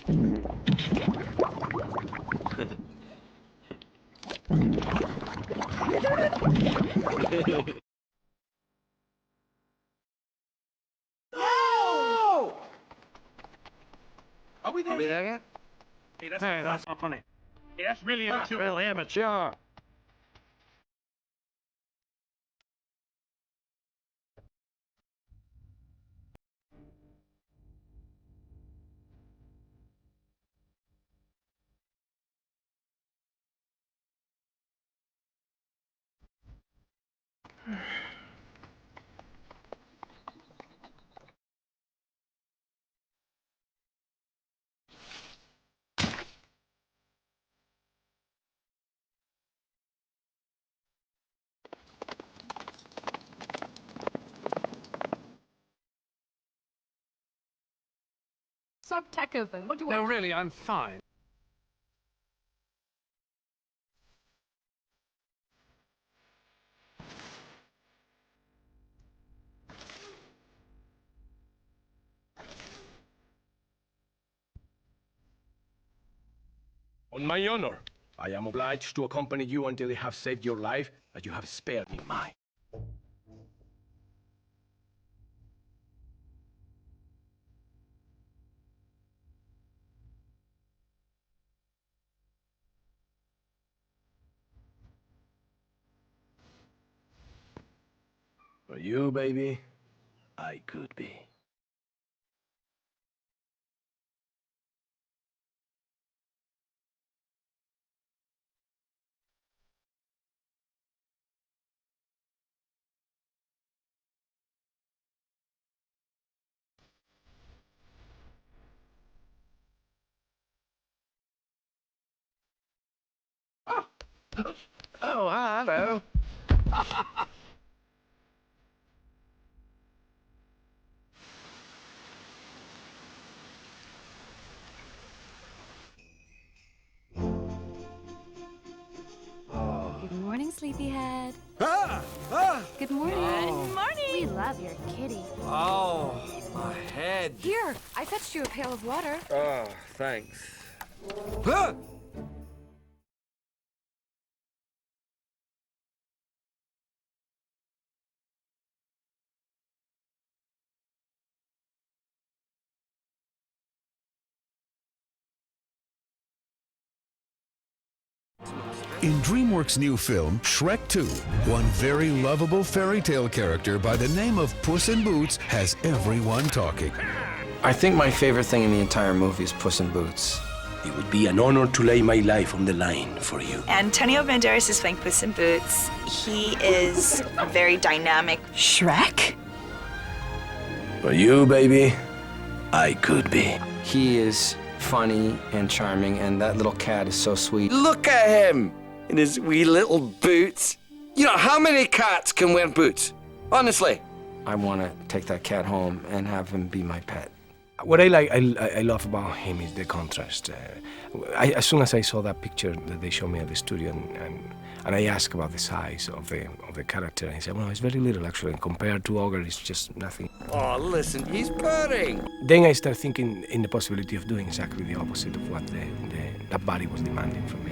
Are we there yet? Hey, that's not funny. Hey, that's really amateur. Really amateur. Some taco thing. What do you want? No, really, I'm fine. On my honor, I am obliged to accompany you until I have saved your life, as you have spared me mine. For you, baby, I could be. Oh, hello. Good morning, sleepyhead. Ah! Good morning. Good morning. We love your kitty. Oh, my head. Here, I fetched you a pail of water. Oh, thanks. Ah! In DreamWorks' new film, Shrek 2, one very lovable fairy tale character by the name of Puss in Boots has everyone talking. I think my favorite thing in the entire movie is Puss in Boots. It would be an honor to lay my life on the line for you. Antonio Banderas is playing Puss in Boots. He is very dynamic. Shrek? For you, baby, I could be. He is funny and charming, and that little cat is so sweet. Look at him in his wee little boots. You know, how many cats can wear boots? Honestly. I want to take that cat home and have him be my pet. What I love about him is the contrast. As soon as I saw that picture that they showed me at the studio, and I asked about the size of the character, and he said, well, it's very little actually, and compared to Ogre, it's just nothing. Oh, listen, he's purring. Then I started thinking in the possibility of doing exactly the opposite of what that body was demanding from me.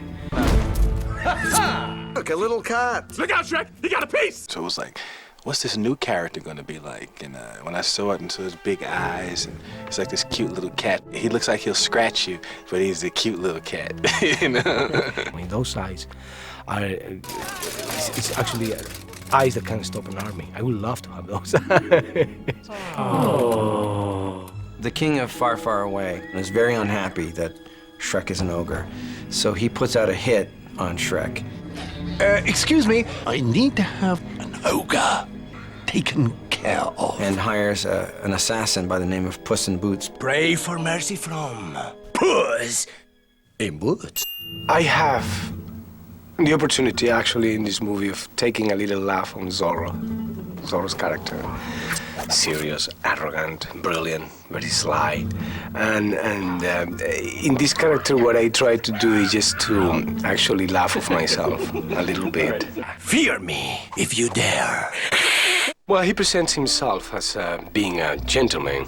Look, a little cat. Look out, Shrek! You got a piece! So it was like, what's this new character gonna be like? And when I saw it, and saw his big eyes, and he's like this cute little cat. He looks like he'll scratch you, but he's a cute little cat, you know? I mean, those eyes are, it's actually eyes that can stop an army. I would love to have those. Oh. The king of Far, Far Away is very unhappy that Shrek is an ogre, so he puts out a hit on Shrek. Excuse me, I need to have an ogre taken care of. And hires an assassin by the name of Puss in Boots. Pray for mercy from Puss in Boots. I have the opportunity, actually, in this movie of taking a little laugh on Zorro's character. Serious, arrogant, brilliant, very sly. And in this character, what I try to do is just to actually laugh of myself a little bit. Fear me if you dare. Well, he presents himself as being a gentleman,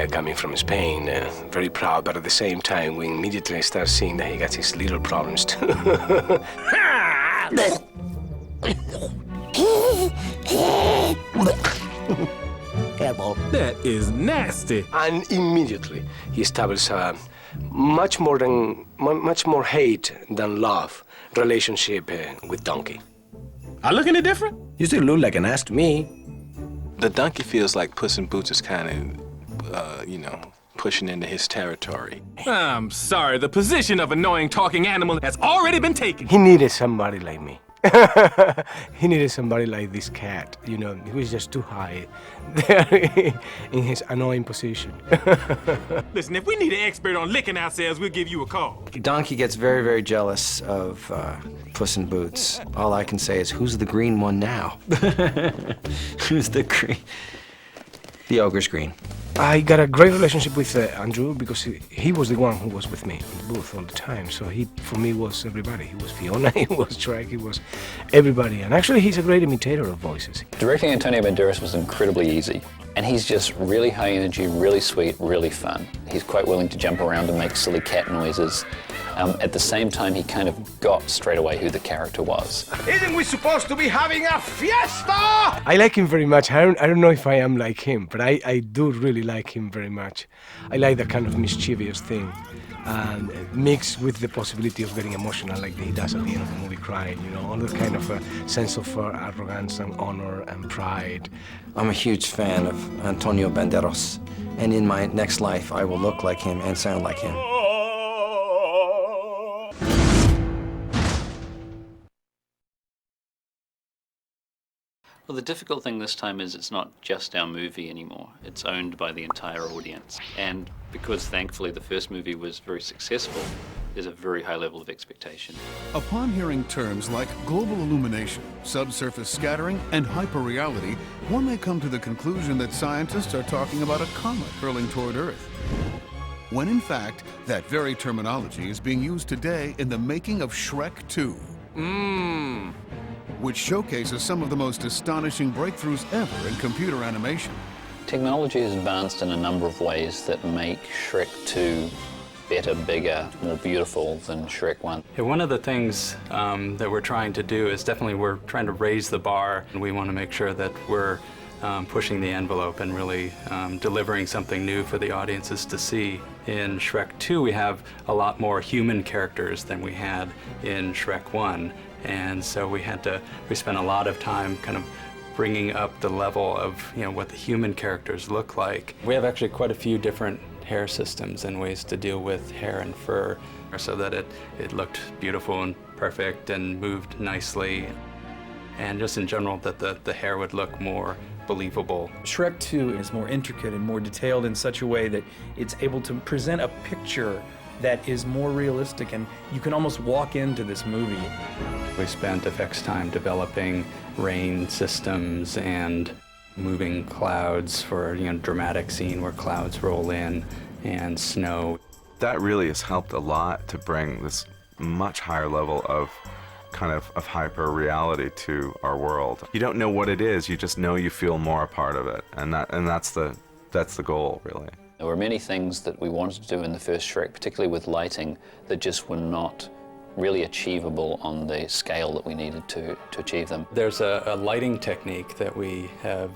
coming from Spain, very proud, but at the same time, we immediately start seeing that he got his little problems too. That is nasty. And immediately, he establishes a much more hate than love relationship with Donkey. I look any different? You still look like an ass to me. The donkey feels like Puss in Boots is kind of, you know, pushing into his territory. I'm sorry, the position of annoying talking animal has already been taken. He needed somebody like me. He needed somebody like this cat, you know, he was just too high there in his annoying position. Listen, if we need an expert on licking ourselves, we'll give you a call. Donkey gets very, very jealous of Puss in Boots. All I can say is, who's the green one now? Who's the green? The ogre's green. I got a great relationship with Andrew because he was the one who was with me in the booth all the time. So he, for me, was everybody. He was Fiona, he was Shrek, he was everybody. And actually, he's a great imitator of voices. Directing Antonio Banderas was incredibly easy. And he's just really high energy, really sweet, really fun. He's quite willing to jump around and make silly cat noises. At the same time, he kind of got straight away who the character was. Isn't we supposed to be having a fiesta? I like him very much. I don't know if I am like him, but I do really like him very much. I like that kind of mischievous thing, and mixed with the possibility of getting emotional like he does at the end of the movie, crying, you know, all the kind of sense of arrogance and honor and pride. I'm a huge fan of Antonio Banderas, and in my next life, I will look like him and sound like him. Well, the difficult thing this time is it's not just our movie anymore. It's owned by the entire audience. And because thankfully the first movie was very successful, there's a very high level of expectation. Upon hearing terms like global illumination, subsurface scattering, and hyperreality, one may come to the conclusion that scientists are talking about a comet hurling toward Earth. When in fact, that very terminology is being used today in the making of Shrek 2. Which showcases some of the most astonishing breakthroughs ever in computer animation. Technology has advanced in a number of ways that make Shrek 2 better, bigger, more beautiful than Shrek 1. Yeah, one of the things that we're trying to do is definitely we're trying to raise the bar, and we want to make sure that we're pushing the envelope and really delivering something new for the audiences to see. In Shrek 2, we have a lot more human characters than we had in Shrek 1. And so we spent a lot of time kind of bringing up the level of, you know, what the human characters look like. We have actually quite a few different hair systems and ways to deal with hair and fur so that it looked beautiful and perfect and moved nicely. And just in general, that the hair would look more believable. Shrek 2 is more intricate and more detailed in such a way that it's able to present a picture that is more realistic, and you can almost walk into this movie. We spent effects time developing rain systems and moving clouds for, you know, dramatic scene where clouds roll in, and snow. That really has helped a lot to bring this much higher level of hyper reality to our world. You don't know what it is, you just know you feel more a part of it, and that's the goal, really. There were many things that we wanted to do in the first Shrek, particularly with lighting, that just were not really achievable on the scale that we needed to achieve them. There's a lighting technique that we have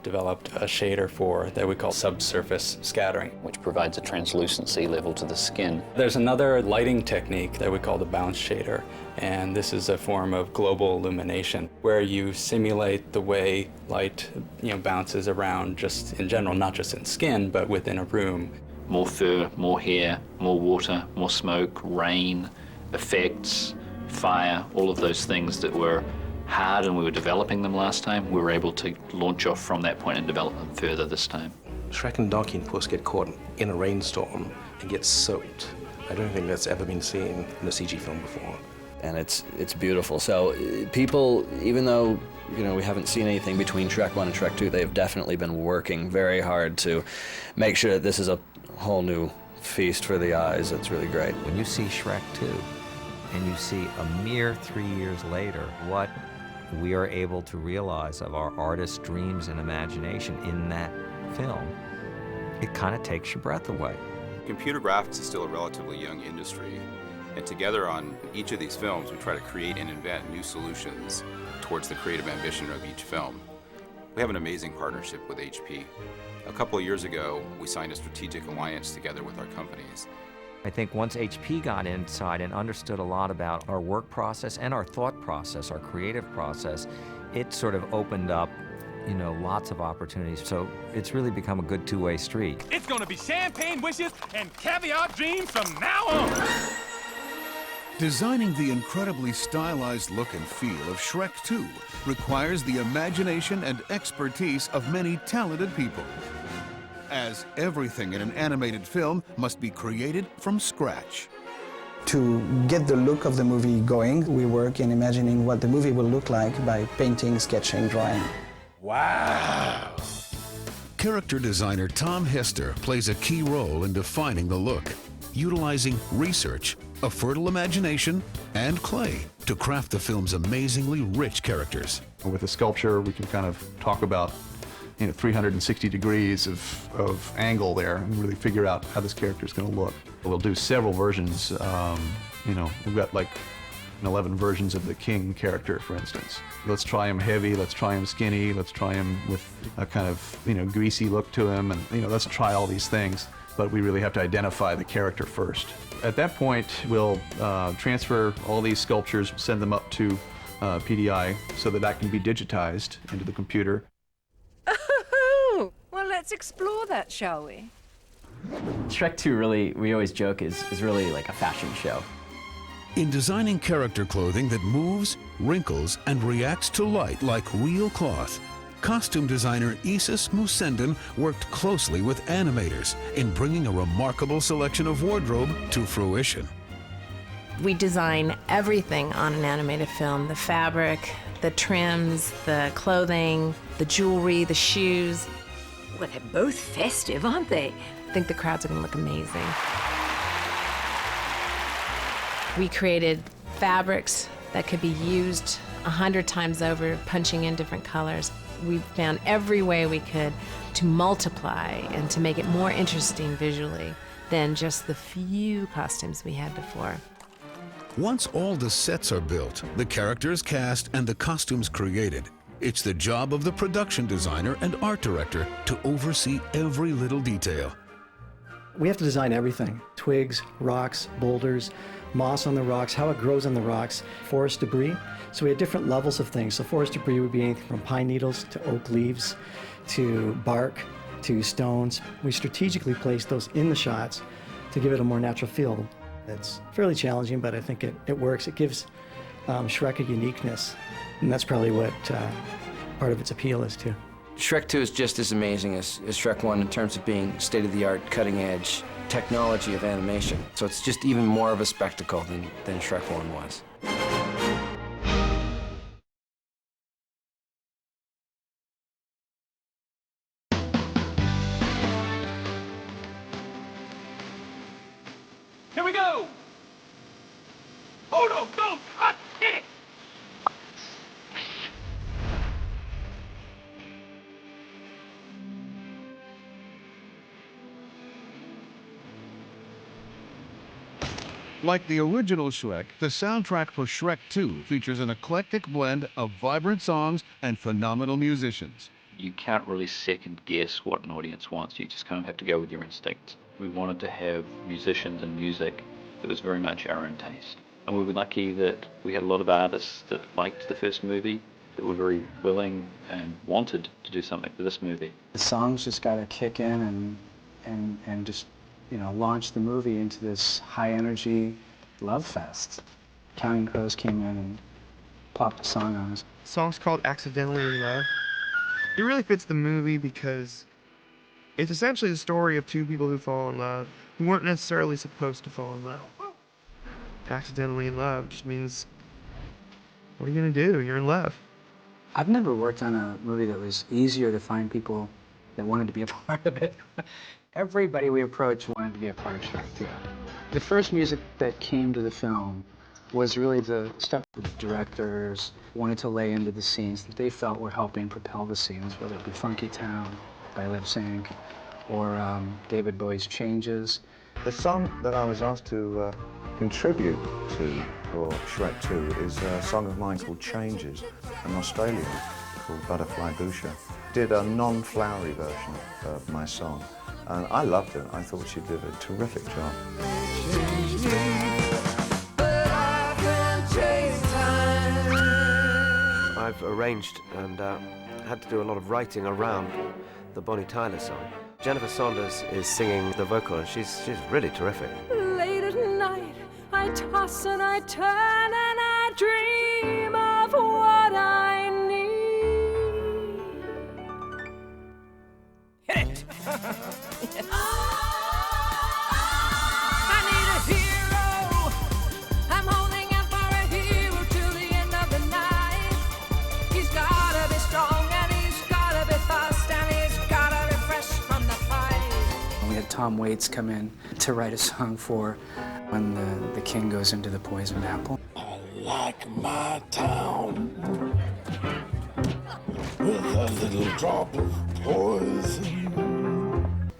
developed a shader for that we call subsurface scattering, which provides a translucency level to the skin. There's another lighting technique that we call the bounce shader, and this is a form of global illumination where you simulate the way light, you know, bounces around just in general, not just in skin, but within a room. More fur, more hair, more water, more smoke, rain, effects, fire, all of those things that were hard and we were developing them last time, we were able to launch off from that point and develop them further this time. Shrek and Donkey and Puss get caught in a rainstorm and get soaked. I don't think that's ever been seen in a CG film before. And it's beautiful. So people, even though, you know, we haven't seen anything between Shrek 1 and Shrek 2, they've definitely been working very hard to make sure that this is a whole new feast for the eyes. It's really great. When you see Shrek 2 and you see a mere 3 years later what we are able to realize of our artist's dreams and imagination in that film, it kind of takes your breath away. Computer graphics is still a relatively young industry, and together on each of these films we try to create and invent new solutions towards the creative ambition of each film. We have an amazing partnership with HP. A couple of years ago, we signed a strategic alliance together with our companies. I think once HP got inside and understood a lot about our work process and our thought process, our creative process, it sort of opened up, you know, lots of opportunities. So it's really become a good two-way street. It's gonna be champagne wishes and caviar dreams from now on. Designing the incredibly stylized look and feel of Shrek 2 requires the imagination and expertise of many talented people, as everything in an animated film must be created from scratch. To get the look of the movie going, we work in imagining what the movie will look like by painting, sketching, drawing. Wow! Character designer Tom Hester plays a key role in defining the look, utilizing research, a fertile imagination, and clay to craft the film's amazingly rich characters. With a sculpture, we can kind of talk about 360 degrees of angle there and really figure out how this character is going to look. We'll do several versions. We've got like 11 versions of the King character, for instance. Let's try him heavy, let's try him skinny, let's try him with a kind of, greasy look to him, and, let's try all these things. But we really have to identify the character first. At that point, we'll transfer all these sculptures, send them up to PDI so that can be digitized into the computer. Oh, well, let's explore that, shall we? Shrek 2 really, we always joke, is really like a fashion show. In designing character clothing that moves, wrinkles, and reacts to light like real cloth, costume designer Isis Musenden worked closely with animators in bringing a remarkable selection of wardrobe to fruition. We design everything on an animated film: the fabric, the trims, the clothing, the jewelry, the shoes. Well, they're both festive, aren't they? I think the crowds are gonna look amazing. We created fabrics that could be used 100 times over, punching in different colors. We found every way we could to multiply and to make it more interesting visually than just the few costumes we had before. Once all the sets are built, the characters cast, and the costumes created, it's the job of the production designer and art director to oversee every little detail. We have to design everything: twigs, rocks, boulders, moss on the rocks, how it grows on the rocks, forest debris. So we had different levels of things. So forest debris would be anything from pine needles to oak leaves to bark to stones. We strategically placed those in the shots to give it a more natural feel. It's fairly challenging, but I think it works. It gives Shrek a uniqueness, and that's probably what part of its appeal is too. Shrek 2 is just as amazing as Shrek 1 in terms of being state-of-the-art, cutting-edge technology of animation. So it's just even more of a spectacle than Shrek 1 was. Here we go! Oh no, don't cut it! Like the original Shrek, the soundtrack for Shrek 2 features an eclectic blend of vibrant songs and phenomenal musicians. You can't really second guess what an audience wants. You just kind of have to go with your instincts. We wanted to have musicians and music that was very much our own taste. And we were lucky that we had a lot of artists that liked the first movie, that were very willing and wanted to do something for this movie. The songs just got to kick in and just, launch the movie into this high-energy love fest. Counting Crows came in and popped a song on us. The song's called Accidentally in Love. It really fits the movie because it's essentially the story of two people who fall in love who weren't necessarily supposed to fall in love. Accidentally in love just means, what are you gonna do? You're in love. I've never worked on a movie that was easier to find people that wanted to be a part of it. Everybody we approached wanted to be a part of Shrek 2. The first music that came to the film was really the stuff the directors wanted to lay into the scenes that they felt were helping propel the scenes, whether it be Funky Town by Lip Sync or David Bowie's Changes. The song that I was asked to contribute to for Shrek 2 is a song of mine called Changes, an Australian called Butterfly Busha. Did a non-flowery version of my song, and I loved it. I thought she did a terrific job. I've arranged and had to do a lot of writing around the Bonnie Tyler song. Jennifer Saunders is singing the vocal, and she's really terrific. Late at night, I toss and I turn and I dream of what I need. Hit it! I need a hero. I'm holding out for a hero till the end of the night. He's gotta be strong and he's gotta be fast and he's gotta be fresh from the fight. We had Tom Waits come in to write a song for when the king goes into the poisoned apple. I like my town with a little drop of poison.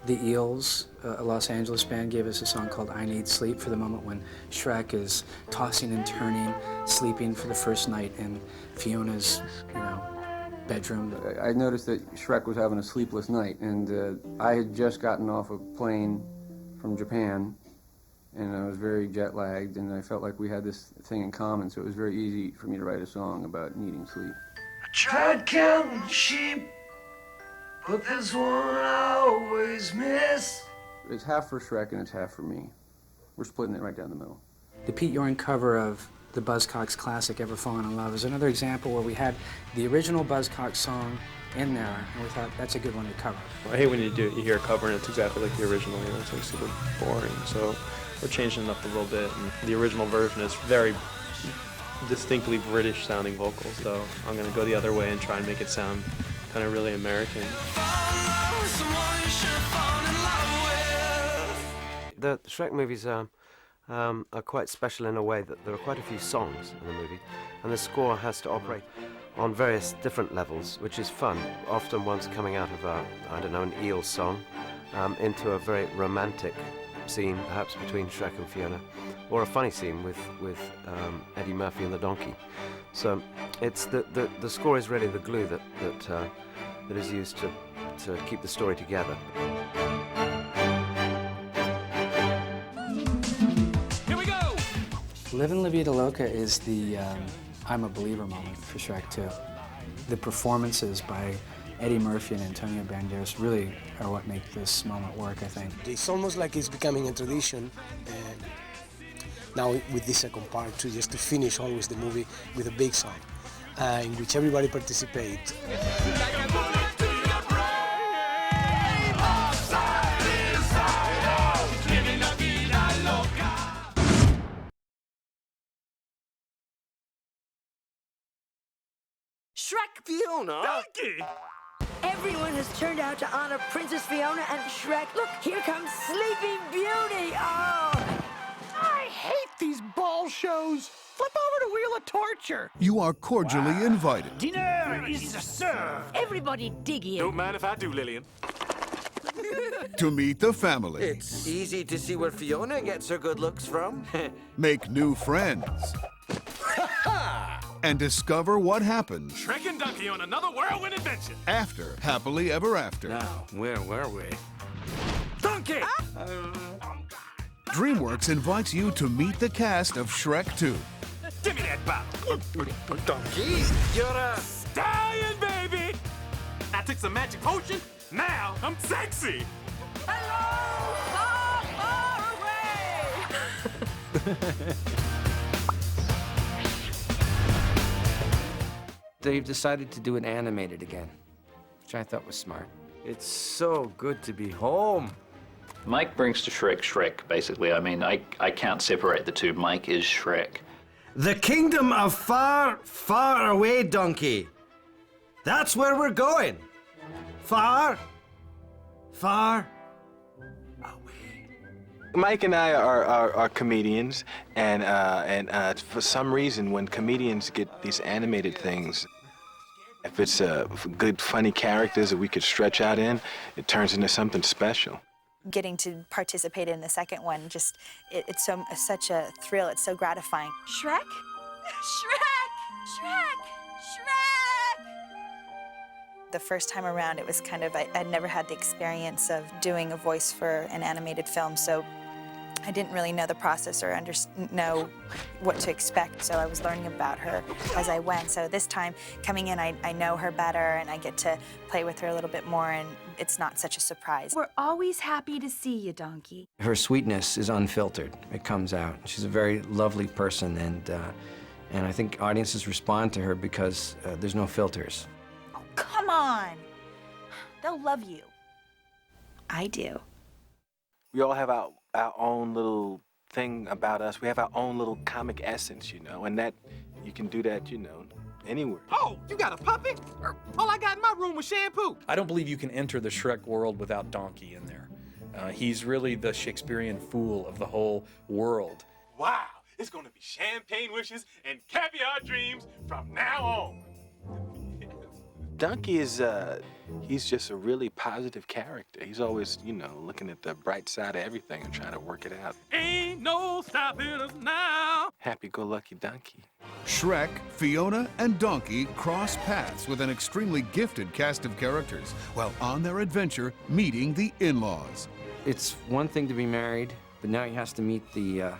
The Eels, a Los Angeles band, gave us a song called I Need Sleep for the moment when Shrek is tossing and turning, sleeping for the first night in Fiona's, bedroom. I noticed that Shrek was having a sleepless night, and I had just gotten off a plane from Japan, and I was very jet-lagged, and I felt like we had this thing in common, so it was very easy for me to write a song about needing sleep. I tried counting sheep, but there's one I always miss. It's half for Shrek and it's half for me. We're splitting it right down the middle. The Pete Yorn cover of the Buzzcocks classic Ever Fallen in Love is another example where we had the original Buzzcocks song in there, and we thought that's a good one to cover. I hate when you hear a cover and it's exactly like the original, it's like super boring. So we're changing it up a little bit, and the original version is very distinctly British sounding vocals, so I'm gonna go the other way and try and make it sound kind of really American. The Shrek movies are quite special in a way that there are quite a few songs in the movie, and the score has to operate on various different levels, which is fun. Often one's coming out of an eel song into a very romantic scene, perhaps between Shrek and Fiona, or a funny scene with Eddie Murphy and the donkey. So it's the score is really the glue that is used to keep the story together. Livin' La Vida Loca is the I'm a Believer moment for Shrek 2. The performances by Eddie Murphy and Antonio Banderas really are what make this moment work, I think. It's almost like it's becoming a tradition now with this second part too, just to finish always the movie with a big song in which everybody participates. Shrek Fiona! Donkey! Everyone has turned out to honor Princess Fiona and Shrek. Look, here comes Sleeping Beauty! Oh! I hate these ball shows! Flip over to Wheel of Torture! You are cordially invited Dinner is served! Everybody dig in. Don't mind if I do, Lillian. to meet the family. It's easy to see where Fiona gets her good looks from. Make new friends. And discover what happens Shrek and Donkey on another whirlwind adventure. after Happily Ever After. Now, where were we? Donkey! DreamWorks invites you to meet the cast of Shrek 2. Give me that bop. Donkey, you're a stallion, baby! I took some magic potion. Now I'm sexy. They've decided to do it animated again, which I thought was smart. It's so good to be home. Mike brings to Shrek, basically. I mean, I can't separate the two. Mike is Shrek. The kingdom of far, far away, Donkey. That's where we're going. Far, far away. Mike and I are comedians, and for some reason, when comedians get these animated things, if it's good, funny characters that we could stretch out in, it turns into something special. Getting to participate in the second one, it's such a thrill. It's so gratifying. Shrek? Shrek! Shrek! Shrek! The first time around, it was kind of, I'd never had the experience of doing a voice for an animated film, so I didn't really know the process or know what to expect, so I was learning about her as I went. So this time, coming in, I know her better, and I get to play with her a little bit more, and it's not such a surprise. We're always happy to see you, Donkey. Her sweetness is unfiltered. It comes out. She's a very lovely person, and I think audiences respond to her because there's no filters. Oh, come on. They'll love you. I do. We all have our own little thing about us. We have our own little comic essence, you know, and that you can do that, you know, anywhere. Oh, you got a puppet? All I got in my room was shampoo. I don't believe you can enter the Shrek world without Donkey in there. He's really the Shakespearean fool of the whole world. Wow, it's gonna be champagne wishes and caviar dreams from now on. Donkey is, he's just a really positive character. He's always, you know, looking at the bright side of everything and trying to work it out. Ain't no stopping us now. Happy-go-lucky Donkey. Shrek, Fiona, and Donkey cross paths with an extremely gifted cast of characters while on their adventure meeting the in-laws. It's one thing to be married, but now he has to meet the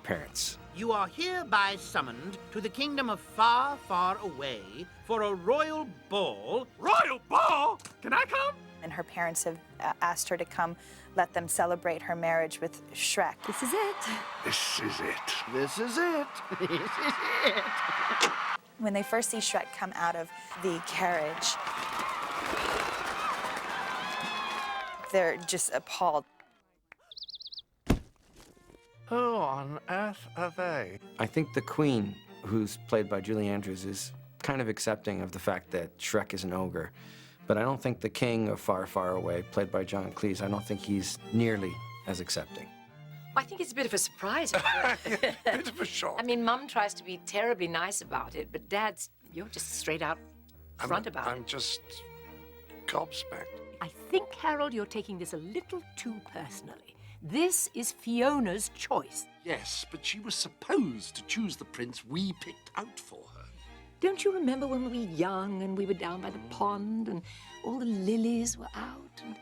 parents. You are hereby summoned to the kingdom of far, far away for a royal ball. Royal ball? Can I come? And her parents have asked her to come, let them celebrate her marriage with Shrek. This is it. This is it. This is it. This is it. When they first see Shrek come out of the carriage, they're just appalled. Who on earth are they? I think the Queen, who's played by Julie Andrews, is kind of accepting of the fact that Shrek is an ogre. But I don't think the King of Far, Far Away, played by John Cleese, I don't think he's nearly as accepting. I think it's a bit of a surprise. Bit of a shock. I mean, Mum tries to be terribly nice about it, but Dad's, you're just straight out front about it. I'm just gobsmacked. I think, Harold, you're taking this a little too personally. This is Fiona's choice. Yes, but she was supposed to choose the prince we picked out for her. Don't you remember when we were young and we were down by the pond and all the lilies were out? And...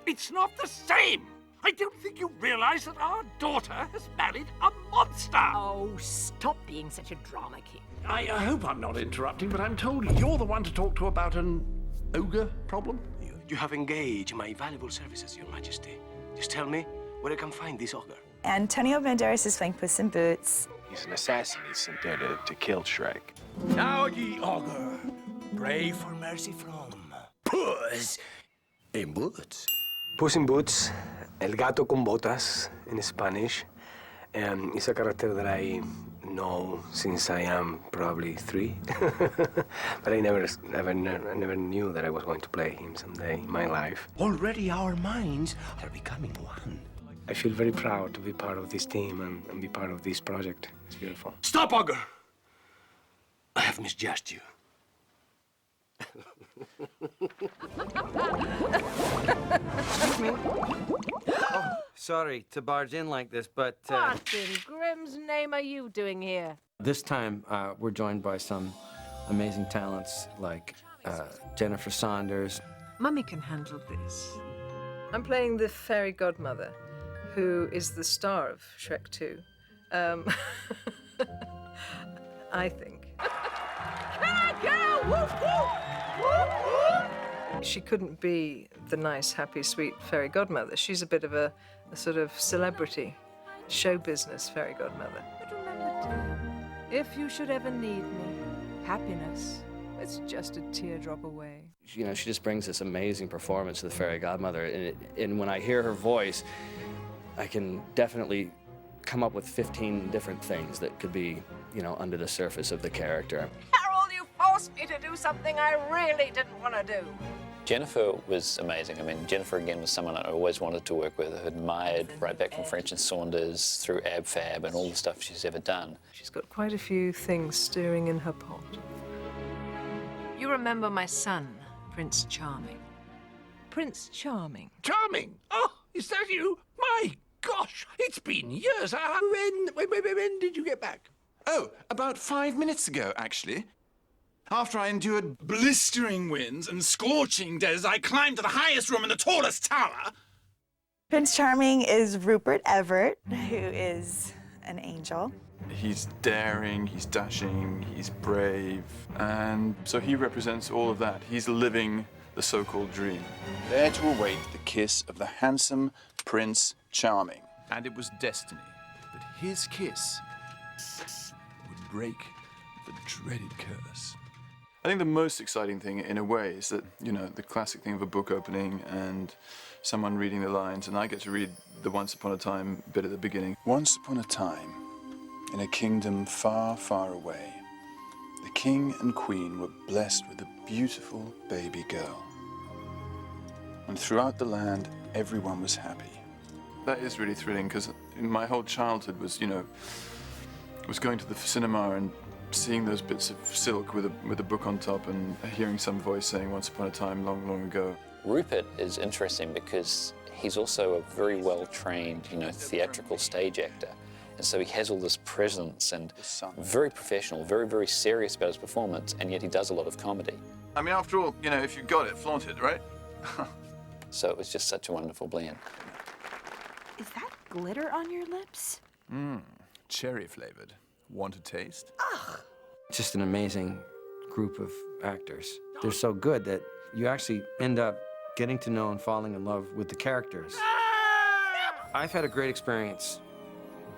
It's not the same. I don't think you realize that our daughter has married a monster. Oh, stop being such a drama king. I hope I'm not interrupting, but I'm told you're the one to talk to about an ogre problem. You have engaged my valuable services, Your Majesty. Just tell me where I can find this ogre. Antonio Banderas is playing Puss in Boots. He's an assassin. He's sent there to kill Shrek. Now, ye ogre, pray for mercy from Puss in Boots. Puss in Boots, El Gato con Botas in Spanish, is a character that I know since I am probably 3. But I never knew that I was going to play him someday in my life. Already our minds are becoming one. I feel very proud to be part of this team and be part of this project. It's beautiful. Stop, ogre! I have misjudged you. Excuse me. Oh, sorry to barge in like this, but... What in Grimm's name are you doing here? This time, we're joined by some amazing talents like Jennifer Saunders. Mummy can handle this. I'm playing the fairy godmother, who is the star of Shrek 2. I think. She couldn't be the nice, happy, sweet fairy godmother. She's a bit of a sort of celebrity, show business fairy godmother. But remember, dear, if you should ever need me, happiness, it's just a teardrop away. You know, she just brings this amazing performance to the fairy godmother, and when I hear her voice, I can definitely come up with 15 different things that could be, you know, under the surface of the character. Harold, you forced me to do something I really didn't want to do. Jennifer was amazing. I mean, Jennifer, again, was someone I always wanted to work with, admired right back from French and Saunders through Ab Fab and all the stuff she's ever done. She's got quite a few things stirring in her pot. You remember my son, Prince Charming? Prince Charming. Charming? Oh, is that you? My gosh, it's been years. When did you get back? Oh, about 5 minutes ago, actually. After I endured blistering winds and scorching days, I climbed to the highest room in the tallest tower. Prince Charming is Rupert Everett, who is an angel. He's daring, he's dashing, he's brave, and so he represents all of that. He's living the so-called dream. There to await the kiss of the handsome Prince Charming. And it was destiny that his kiss would break the dreaded curse. I think the most exciting thing, in a way, is that, you know, the classic thing of a book opening and someone reading the lines, and I get to read the Once Upon a Time bit at the beginning. Once upon a time, in a kingdom far, far away, the king and queen were blessed with a beautiful baby girl. And throughout the land, everyone was happy. That is really thrilling, because my whole childhood was, you know, was going to the cinema and seeing those bits of silk with a book on top and hearing some voice saying once upon a time long, long ago. Rupert is interesting because he's also a very well-trained, you know, theatrical stage actor. And so he has all this presence and very professional, very, very serious about his performance, and yet he does a lot of comedy. I mean, after all, you know, if you've got it, flaunt it, right? So it was just such a wonderful blend. Is that glitter on your lips? Cherry flavored. Want a taste? Just an amazing group of actors. They're so good that you actually end up getting to know and falling in love with the characters. I've had a great experience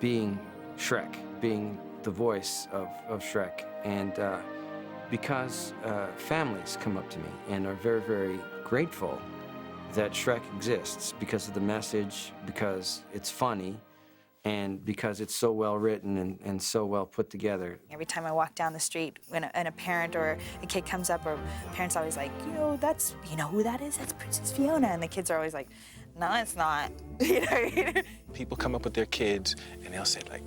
being Shrek, being the voice of Shrek, and because families come up to me and are very, very grateful that Shrek exists because of the message, because it's funny, and because it's so well written and so well put together. Every time I walk down the street and a parent or a kid comes up, or parents always like, you know who that is? That's Princess Fiona. And the kids are always like, no, it's not. You know? People come up with their kids and they'll say like,